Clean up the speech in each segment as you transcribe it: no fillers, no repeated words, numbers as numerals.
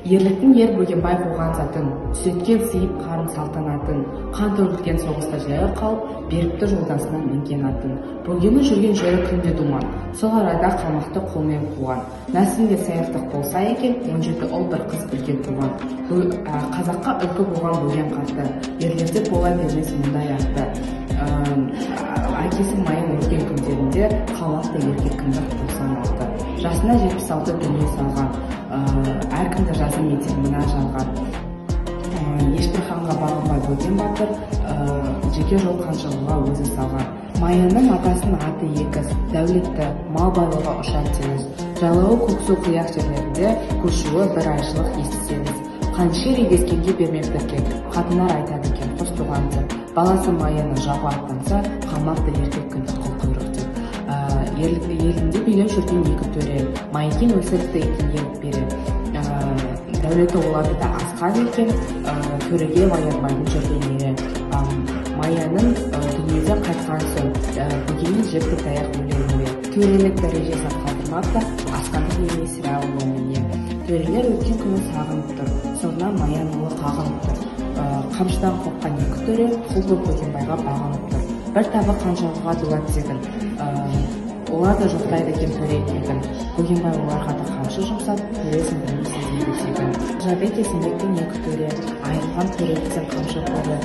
Ерліктің ер бөгенбай қуған затын, түсеткен сыйып қарын салтанатын, қан төгілген соғыста жаяу қалып, берікті жолдасынан мінген атын. Бөгені жүрген жері күнде думан, сол арада қалмақты қолмен қуған. Нәсілінде саяқтық болса екен, 17 ұл бір қыз білген туған. Қазаққа үлгі болған бөген қатты, ерлерде бола бермес мұндай атты. Әкесі майын өлген күндерінде қалмақты еркек кіндік 96. Жасына 76 дүние салған, әркімді жазым етер мына жалған. Ешбір ханға бағынбай бөген батыр, жеке жол қаншығуға өзі салған. Маяның атасының аты екіз, дәулетті, мал байлығы ұшар теңіз. Жайлауы көксу қияқ жерлерінде көшуі бір айшылық естісеңіз. Қаншер егескенге бермек біркек, қатынар айтады екен қос туғанды. Баласы Маяны жауға аттанса, қалмақты еркек күнді қыл құйрық деп. Елінде билеп жүрген екі төре, Майекен өсіріпті екен еліп бере. Дәулеті оларды да асқан екен, төреге Маянбайдың жүрген ері. Маяның дүниеден қайтқан соң, бөгенен жепті таяқ өлеріне. Төрелік дәрежесін қалдырмапты, асқандық емей сірә ұлы. Төрелер өткен күні сағынып тұр, соңынан Маян ұлы қағынып тұр. Қамшыдан қорққан екі төре құлды бөгенбайға бағынып тұр. Бір табы қанжығыға дулат тегін. Олар да жоқтайды екен төре тегін. Бөгенбай оларға да қамшы жұмсап, төресін білмейсіз дейді тегін. Жабек есімбектің екі төре, айырылған төреліктен қамшы қолы.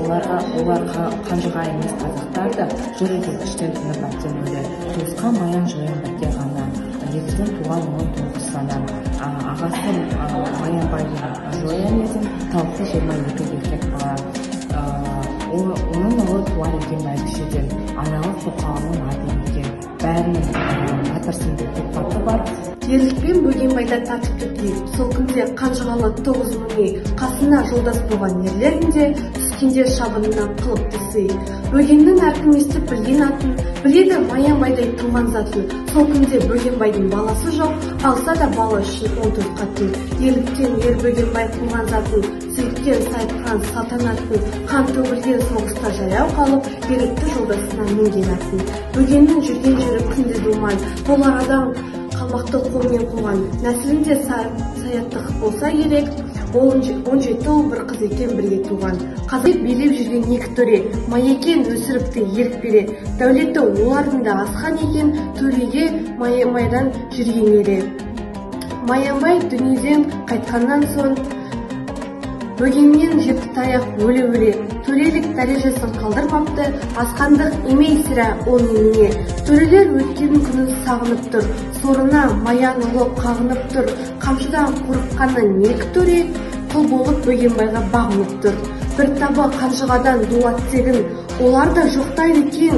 Олар қанжыға емес қазақтарды жүреді күштен тынып әттен өлі. Туысқан Маян жойын бірге ғана, егізден туған 19 сана. Ағасы Маянбайдың жоян етін тауықты 22 еркек бала. Оның ұлы туар екен бәйбішеден, аналық тоқалының аты екен. Бәрінің батырсынды тоқпаты бар. Ерлікпен бөгенбайда татыпты дейіп, сол күнде қанжығалы 9 мыңы қасына жолдас болған ерлерінде түскенде шабынынан қылыпты сый. Бөгеннің әркім естіп білген атын, біледі Маянбайдай туған затын. Сол күнде бөгенбайдың баласы жоқ, алса да бала үшін 14 қатын. Ерліктен ер бөгенбай қуған затын, сүйіктен сайыпқан салтанатын, қан төгілген соғыста жаяу қалып, берікті жолдасына мінген атын. Бөгеннің жүрген жері күнде думан, бұл арадан қалмақты қолмен қуған. Нәсілінде саяттық болса керек, 17 ұл бір қыз екен бірге туған. Қазақ билеп жүрген екі төре, Майекен өсіріпті ерік бере. Дәулеті олардың да асқан екен, төреге Маянбайдан жүрген ері. Маянбай дүниеден қайтқаннан соң бөгеннен жепті таяқ өле-өле. Төрелік дәрежесін қалдырмапты, асқандық емей сірә ол немене. Төрелер өткен күнін сағынып тұр, сорына Маян ұлы қағынып тұр. Қамшыдан қорыққаннан екі төре құл болып бөгенбайға бағынып тұр. Бір табы қанжығадан дулат тегін, олар да жоқтайды екен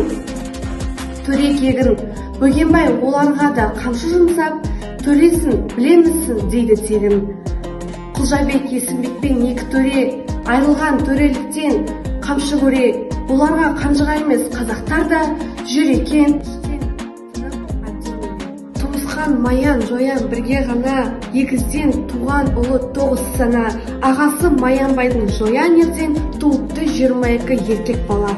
төре кегін. Бөгенбай оларға да қамшы жұмсап, төресін білемісің дейді тегін. Құлжабек есімбекпен екі төре, айрылған төреліктен қамшы көре. Оларға қанжыға емес қазақтар да жүр екен. Туысқан Маян жоян бірге ғана, егізден туған ұлы 9 сана. Ағасы Маянбайдың жоян ерден туыпты 22 еркек бала.